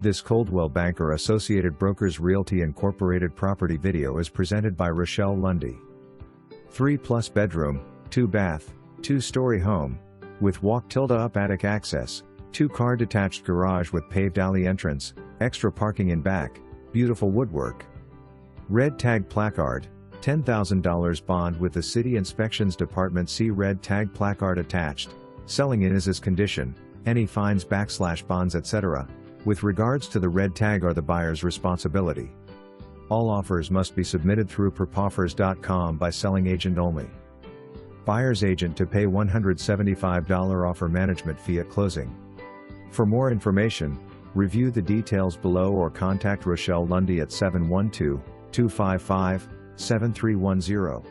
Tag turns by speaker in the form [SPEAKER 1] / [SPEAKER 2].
[SPEAKER 1] This Coldwell Banker Associated Brokers Realty Incorporated property video is presented by Rochelle Lundy. 3+ bedroom, 2-bath, 2-story home, with walk-up attic access, 2-car detached garage with paved alley entrance, extra parking in back, beautiful woodwork. Red Tag Placard, $10,000 bond with the City Inspections Department. See Red Tag Placard attached. Selling in is condition, any fines / bonds etc. with regards to the red tag are the buyer's responsibility. All offers must be submitted through propoffers.com by selling agent only. Buyer's agent to pay $175 offer management fee at closing. For more information, review the details below or contact Rochelle Lundy at 712-255-7310.